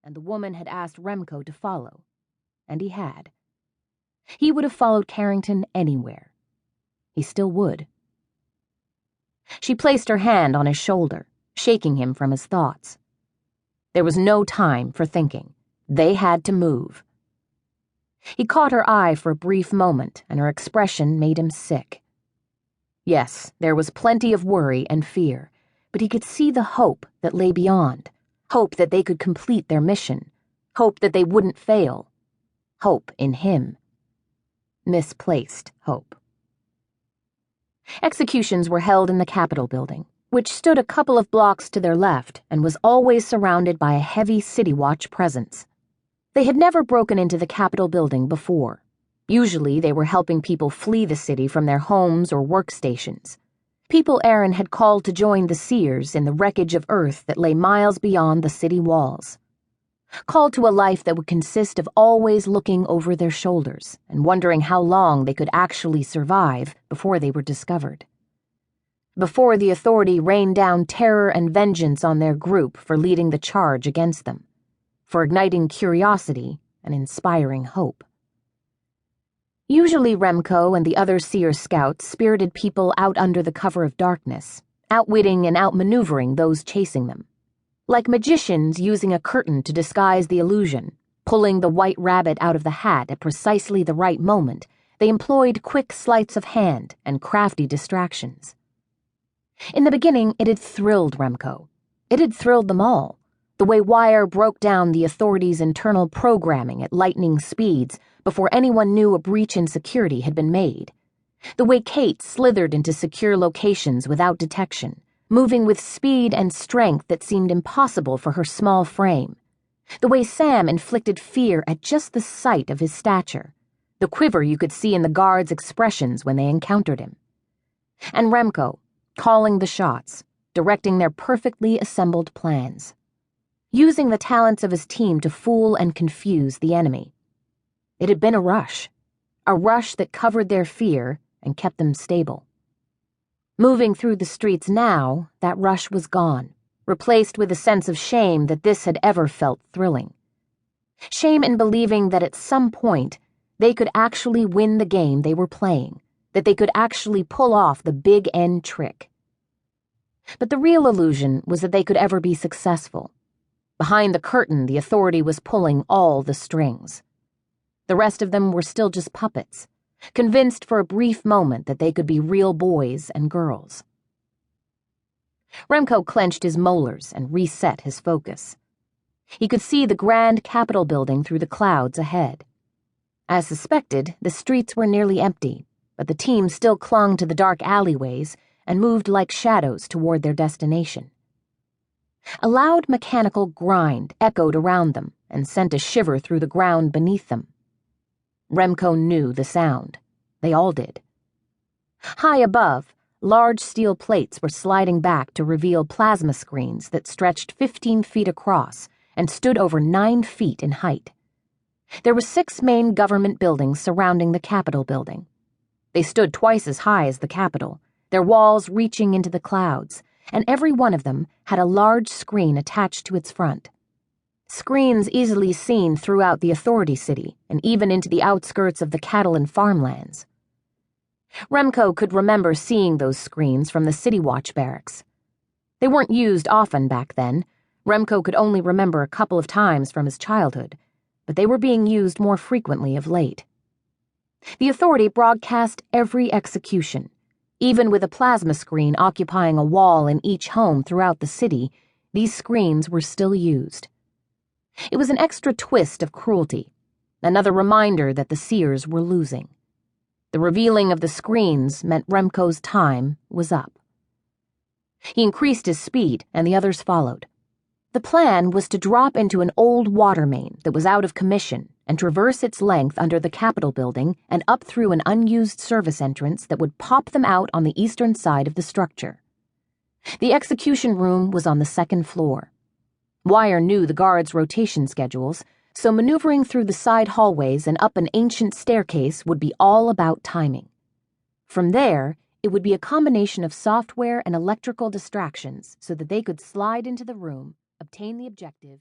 and the woman had asked Remko to follow, and he had. He would have followed Carrington anywhere. He still would. She placed her hand on his shoulder, shaking him from his thoughts. There was no time for thinking. They had to move. He caught her eye for a brief moment, and her expression made him sick. Yes, there was plenty of worry and fear, but he could see the hope that lay beyond, hope that they could complete their mission, hope that they wouldn't fail, hope in him. Misplaced hope. Executions were held in the Capitol building, which stood a couple of blocks to their left and was always surrounded by a heavy CityWatch presence. They had never broken into the Capitol building before. Usually they were helping people flee the city from their homes or workstations. People Aaron had called to join the Seers in the wreckage of Earth that lay miles beyond the city walls. Called to a life that would consist of always looking over their shoulders and wondering how long they could actually survive before they were discovered. Before the Authority rained down terror and vengeance on their group for leading the charge against them, for igniting curiosity and inspiring hope. Usually Remko and the other Seer scouts spirited people out under the cover of darkness, outwitting and outmaneuvering those chasing them. Like magicians using a curtain to disguise the illusion, pulling the white rabbit out of the hat at precisely the right moment, they employed quick sleights of hand and crafty distractions. In the beginning, it had thrilled Remko. It had thrilled them all. The way Wire broke down the Authority's internal programming at lightning speeds before anyone knew a breach in security had been made. The way Kate slithered into secure locations without detection, moving with speed and strength that seemed impossible for her small frame. The way Sam inflicted fear at just the sight of his stature, the quiver you could see in the guards' expressions when they encountered him. And Remko, calling the shots, directing their perfectly assembled plans, using the talents of his team to fool and confuse the enemy. It had been a rush that covered their fear and kept them stable. Moving through the streets now, that rush was gone, replaced with a sense of shame that this had ever felt thrilling. Shame in believing that at some point they could actually win the game they were playing, that they could actually pull off the Big N trick. But the real illusion was that they could ever be successful. Behind the curtain, the Authority was pulling all the strings. The rest of them were still just puppets, convinced for a brief moment that they could be real boys and girls. Remko clenched his molars and reset his focus. He could see the grand Capitol building through the clouds ahead. As suspected, the streets were nearly empty, but the team still clung to the dark alleyways and moved like shadows toward their destination. A loud mechanical grind echoed around them and sent a shiver through the ground beneath them. Remko knew the sound. They all did. High above, large steel plates were sliding back to reveal plasma screens that stretched 15 feet across and stood over 9 feet in height. There were 6 main government buildings surrounding the Capitol building. They stood twice as high as the Capitol, their walls reaching into the clouds, and every one of them had a large screen attached to its front. Screens easily seen throughout the Authority city and even into the outskirts of the cattle and farmlands. Remko could remember seeing those screens from the CityWatch barracks. They weren't used often back then. Remko could only remember a couple of times from his childhood, but they were being used more frequently of late. The Authority broadcast every execution. Even with a plasma screen occupying a wall in each home throughout the city, these screens were still used. It was an extra twist of cruelty, another reminder that the Seers were losing. The revealing of the screens meant Remko's time was up. He increased his speed, and the others followed. The plan was to drop into an old water main that was out of commission and traverse its length under the Capitol building and up through an unused service entrance that would pop them out on the eastern side of the structure. The execution room was on the 2nd floor. Wire knew the guards' rotation schedules, so maneuvering through the side hallways and up an ancient staircase would be all about timing. From there, it would be a combination of software and electrical distractions so that they could slide into the room, obtain the objective,